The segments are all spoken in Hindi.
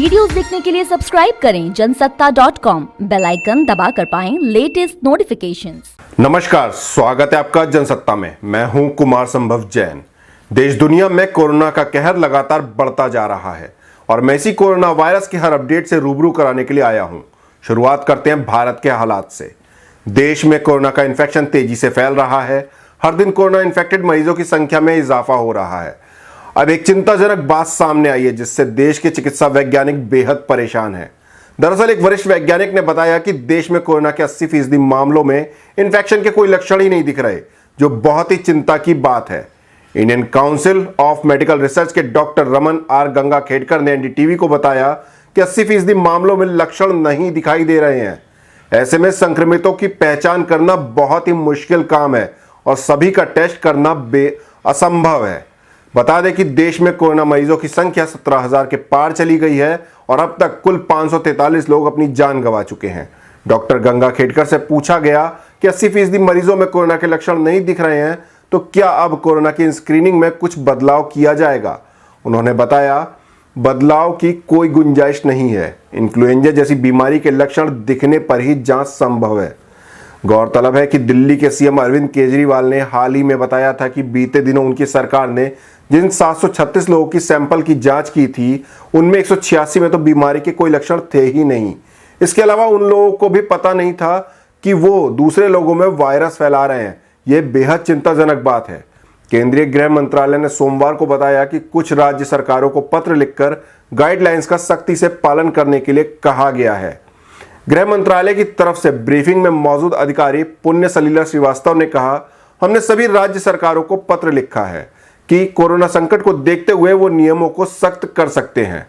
वीडियोस देखने के लिए सब्सक्राइब करें जनसत्ता.com, बेल आइकन दबाकर पाएं लेटेस्ट नोटिफिकेशंस। नमस्कार, स्वागत है आपका जनसत्ता में। मैं हूं कुमार संभव जैन। देश दुनिया में कोरोना का कहर लगातार बढ़ता जा रहा है और मैं इसी कोरोना वायरस के हर अपडेट से रूबरू कराने के लिए आया हूं। शुरुआत करते हैं भारत के हालात से। देश में कोरोना का इन्फेक्शन तेजी से फैल रहा है। हर दिन कोरोना इन्फेक्टेड मरीजों की संख्या में इजाफा हो रहा है। अब एक चिंताजनक बात सामने आई है जिससे देश के चिकित्सा वैज्ञानिक बेहद परेशान हैं। दरअसल एक वरिष्ठ वैज्ञानिक ने बताया कि देश में कोरोना के 80% मामलों में इन्फेक्शन के कोई लक्षण ही नहीं दिख रहे, जो बहुत ही चिंता की बात है। Indian council of medical research के डॉक्टर रमन आर गंगाखेडकर ने एनडीटीवी को बताया कि 80% मामलों में लक्षण नहीं दिखाई दे रहे हैं। ऐसे में संक्रमितों की पहचान करना बहुत ही मुश्किल काम है और सभी का टेस्ट करना असंभव है। बता दें कि देश में कोरोना मरीजों की संख्या 17,000 के पार चली गई है और अब तक कुल 543 लोग अपनी जान गंवा चुके हैं। डॉक्टर गंगाखेडकर से पूछा गया कि 80% मरीजों में कोरोना के लक्षण नहीं दिख रहे हैं, तो क्या अब कोरोना की स्क्रीनिंग में कुछ बदलाव किया जाएगा। उन्होंने बताया, बदलाव की कोई गुंजाइश नहीं है। इन्फ्लुएंजा जैसी बीमारी के लक्षण दिखने पर ही जांच संभव है। गौरतलब है कि दिल्ली के सीएम अरविंद केजरीवाल ने हाल ही में बताया था कि बीते दिनों उनकी सरकार ने जिन 736 लोगों की सैंपल की जांच की थी, उनमें 186 में तो बीमारी के कोई लक्षण थे ही नहीं। इसके अलावा उन लोगों को भी पता नहीं था कि वो दूसरे लोगों में वायरस फैला रहे हैं। ये बेहद चिंताजनक बात है। केंद्रीय गृह मंत्रालय ने सोमवार को बताया कि कुछ राज्य सरकारों को पत्र लिखकर गाइडलाइंस का सख्ती से पालन करने के लिए कहा गया है। गृह मंत्रालय की तरफ से ब्रीफिंग में मौजूद अधिकारी पुण्य सलीला श्रीवास्तव ने कहा, हमने सभी राज्य सरकारों को पत्र लिखा है कि कोरोना संकट को देखते हुए वो नियमों को सख्त कर सकते हैं।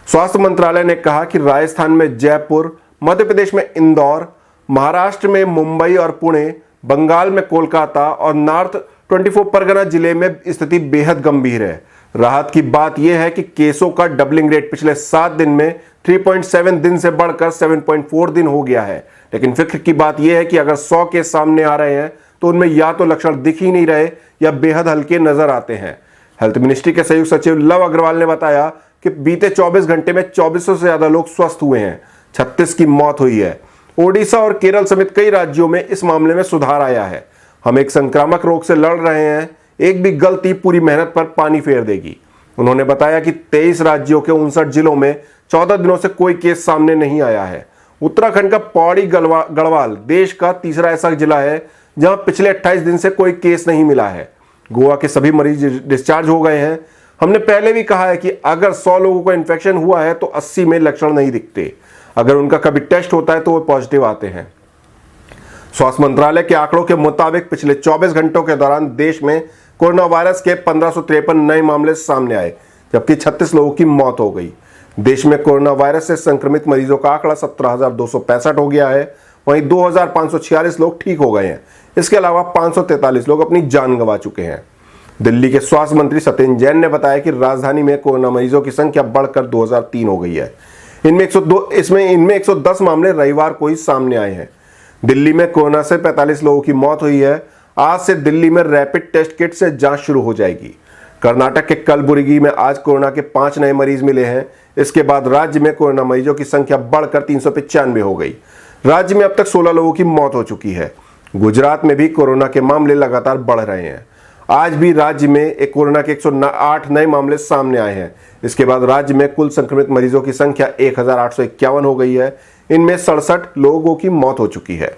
स्वास्थ्य मंत्रालय ने कहा कि राजस्थान में जयपुर, मध्य प्रदेश में इंदौर, महाराष्ट्र में मुंबई और पुणे, बंगाल में कोलकाता और नॉर्थ 24 परगना जिले में स्थिति बेहद गंभीर है। राहत की बात यह है कि केसों का डबलिंग रेट पिछले 7 दिन में 3.7 दिन से बढ़कर 7.4 दिन हो गया है। लेकिन फिक्र की बात यह है कि अगर 100 केस सामने आ रहे हैं तो उनमें या तो लक्षण दिख ही नहीं रहे या बेहद हल्के नजर आते हैं। हेल्थ मिनिस्ट्री के संयुक्त सचिव लव अग्रवाल ने बताया कि बीते 24 घंटे में 2400 से ज्यादा लोग स्वस्थ हुए हैं। 36 की मौत हुई है। ओडिशा और केरल समेत कई राज्यों में इस मामले में सुधार आया है। हम एक संक्रामक रोग से लड़ रहे हैं। एक भी गलती पूरी मेहनत पर पानी फेर देगी। उन्होंने बताया कि 23 राज्यों के 59 जिलों में 14 दिनों से कोई केस सामने नहीं आया है। उत्तराखंड का पौड़ी गढ़वाल देश का तीसरा ऐसा जिला है जहां पिछले 28 दिन से कोई केस नहीं मिला है। गोवा के सभी मरीज डिस्चार्ज हो गए हैं। हमने पहले भी कहा है कि अगर 100 लोगों को इन्फेक्शन हुआ है तो 80 में लक्षण नहीं दिखते। अगर उनका कभी टेस्ट होता है तो वो पॉजिटिव आते हैं। स्वास्थ्य मंत्रालय के आंकड़ों के मुताबिक पिछले 24 घंटों के दौरान देश में कोरोना वायरस के 1553 नए मामले सामने आए, जबकि 36 लोगों की मौत हो गई। देश में कोरोना वायरस से संक्रमित मरीजों का आंकड़ा 17,265 हो गया है। वहीं 2,546 लोग ठीक हो गए हैं। इसके अलावा 543 लोग अपनी जान गंवा चुके हैं। दिल्ली के स्वास्थ्य मंत्री सत्येंद्र जैन ने बताया कि राजधानी में कोरोना मरीजों की संख्या बढ़कर 2003 हो गई है। इनमें 110 मामले रविवार को ही सामने आए हैं। दिल्ली में कोरोना से 45 लोगों की मौत हुई है। आज से दिल्ली में रैपिड टेस्ट किट से जांच शुरू हो जाएगी। कर्नाटक के कलबुर्गी में आज कोरोना के 5 नए मरीज मिले हैं। इसके बाद राज्य में कोरोना मरीजों की संख्या बढ़कर 395 हो गई। राज्य में अब तक 16 लोगों की मौत हो चुकी है। गुजरात में भी कोरोना के मामले लगातार बढ़ रहे हैं। आज भी राज्य में कोरोना के 108 नए मामले सामने आए हैं। इसके बाद राज्य में कुल संक्रमित मरीजों की संख्या 1,851 हो गई है। इनमें 67 लोगों की मौत हो चुकी है।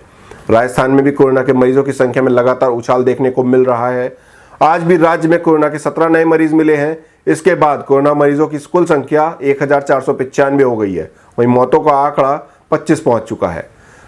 राजस्थान में भी कोरोना के मरीजों की संख्या में लगातार उछाल देखने को मिल रहा है। आज भी राज्य में कोरोना के 17 नए मरीज मिले हैं। इसके बाद कोरोना मरीजों की कुल संख्या 1,495 हो गई है। वहीं मौतों का आंकड़ा 25 पहुंच चुका है।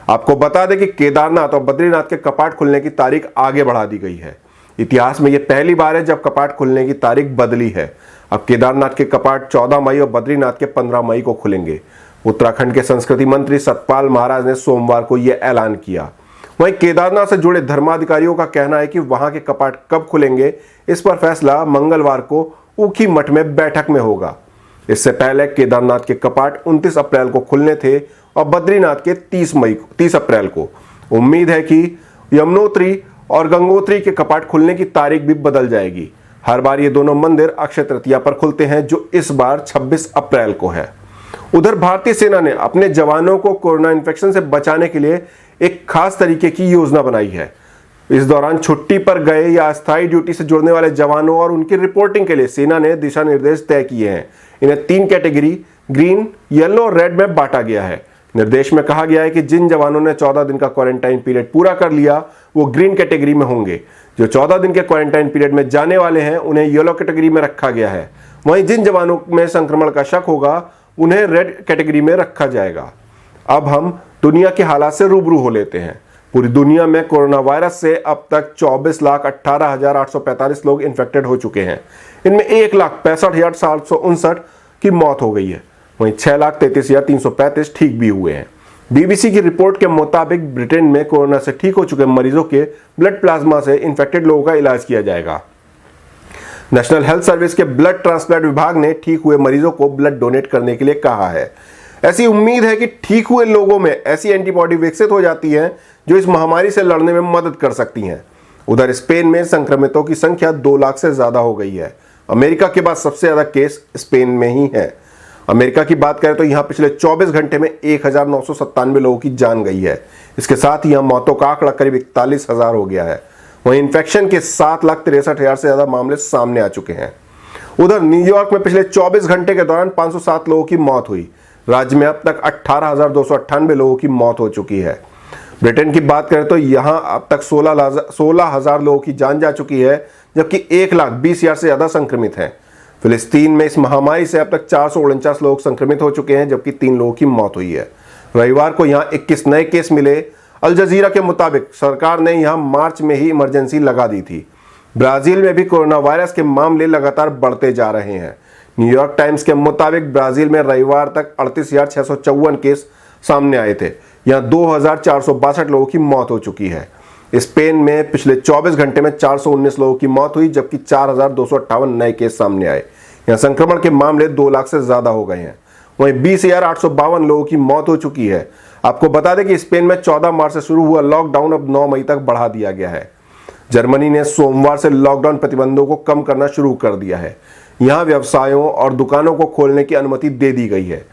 आपको बता दें कि केदारनाथ और बद्रीनाथ के कपाट खुलने की तारीख आगे बढ़ा दी गई है। इतिहास में यह पहली बार है जब कपाट खुलने की तारीख बदली है। अब केदारनाथ के कपाट 14 मई और बद्रीनाथ के 15 मई को खुलेंगे। उत्तराखंड के संस्कृति मंत्री सतपाल महाराज ने सोमवार को यह ऐलान किया। वहीं केदारनाथ से जुड़े धर्माधिकारियों का कहना है कि वहां के कपाट कब खुलेंगे, इस पर फैसला मंगलवार को ऊखी मठ में बैठक में होगा। इससे पहले केदारनाथ के कपाट 29 अप्रैल को खुलने थे और बद्रीनाथ के 30 अप्रैल को। उम्मीद है कि यमुनोत्री और गंगोत्री के कपाट खुलने की तारीख भी बदल जाएगी। हर बार ये दोनों मंदिर अक्षय तृतीया पर खुलते हैं, जो इस बार 26 अप्रैल को है। उधर भारतीय सेना ने अपने जवानों को कोरोना इन्फेक्शन से बचाने के लिए एक खास तरीके की योजना बनाई है। इस दौरान छुट्टी पर गए या अस्थायी ड्यूटी से जुड़ने वाले जवानों और उनकी रिपोर्टिंग के लिए सेना ने दिशा निर्देश तय किए हैं। इन्हें 3 कैटेगरी ग्रीन, येलो और रेड में बांटा गया है। निर्देश में कहा गया है कि जिन जवानों ने 14 दिन का क्वारंटाइन पीरियड पूरा कर लिया वो ग्रीन कैटेगरी में होंगे। जो 14 दिन के क्वारंटाइन पीरियड में जाने वाले हैं उन्हें येलो कैटेगरी में रखा गया है। वहीं जिन जवानों में संक्रमण का शक होगा उन्हें रेड कैटेगरी में रखा जाएगा। अब हम दुनिया के हालात से रूबरू हो लेते हैं। पूरी दुनिया में कोरोना वायरस से अब तक 24,18,845 लोग इन्फेक्टेड हो चुके हैं। इनमें 1,65,759 की मौत हो गई है। वहीं 6,33,335 ठीक भी हुए हैं। बीबीसी की रिपोर्ट के मुताबिक ब्रिटेन में कोरोना से ठीक हो चुके मरीजों के ब्लड प्लाज्मा से इन्फेक्टेड लोगों का इलाज किया जाएगा। नेशनल हेल्थ सर्विस के ब्लड ट्रांसप्लांट विभाग ने ठीक हुए मरीजों को ब्लड डोनेट करने के लिए कहा है। ऐसी उम्मीद है कि ठीक हुए लोगों में ऐसी एंटीबॉडी विकसित हो जाती है जो इस महामारी से लड़ने में मदद कर सकती हैं। उधर स्पेन में संक्रमितों की संख्या 2 लाख से ज्यादा हो गई है। अमेरिका के बाद सबसे ज्यादा केस स्पेन में ही है। अमेरिका की बात करें तो यहां पिछले 24 घंटे में 1,997 लोगों की जान गई है। इसके साथ ही यहां मौतों का आंकड़ा करीब 41,000 हो गया है। वहीं इन्फेक्शन के 7,63,000 से ज्यादा मामले सामने आ चुके हैं। उधर न्यूयॉर्क में पिछले 24 घंटे के दौरान 507 लोगों की मौत हुई। राज्य में अब तक 18,298 लोगों की मौत हो चुकी है। ब्रिटेन की बात करें तो यहां अब तक 16,000 लोगों की जान जा चुकी है, जबकि 1,20,000 से ज्यादा संक्रमित हैं। फिलिस्तीन में इस महामारी से अब तक 449 लोग संक्रमित हो चुके हैं, जबकि 3 लोगों की मौत हुई है। रविवार को यहां 21 नए केस मिले। अल जजीरा के मुताबिक सरकार ने यहां मार्च में ही इमरजेंसी लगा दी थी। ब्राजील में भी कोरोना वायरस के मामले लगातार बढ़ते जा रहे हैं। न्यूयॉर्क टाइम्स के मुताबिक ब्राजील में रविवार तक 38,654 केस सामने आए थे। यहां 2,462 लोगों की मौत हो चुकी है। स्पेन में पिछले 24 घंटे में 419 लोगों की मौत हुई, जबकि 4,258 नए केस सामने आए। यहां संक्रमण के मामले 2 लाख से ज्यादा हो गए हैं। वहीं 20,852 लोगों की मौत हो चुकी है। आपको बता दें कि स्पेन में 14 मार्च से शुरू हुआ लॉकडाउन अब 9 मई तक बढ़ा दिया गया है। जर्मनी ने सोमवार से लॉकडाउन प्रतिबंधों को कम करना शुरू कर दिया है। यहां व्यवसायों और दुकानों को खोलने की अनुमति दे दी गई है।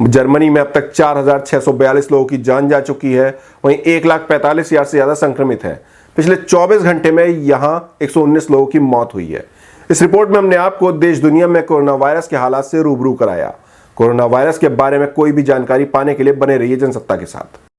जर्मनी में अब तक 4,642 लोगों की जान जा चुकी है। वहीं 1,45,000 से ज्यादा संक्रमित हैं। पिछले 24 घंटे में यहां 119 लोगों की मौत हुई है। इस रिपोर्ट में हमने आपको देश दुनिया में कोरोना वायरस के हालात से रूबरू कराया। कोरोना वायरस के बारे में कोई भी जानकारी पाने के लिए बने रहिए जनसत्ता के साथ।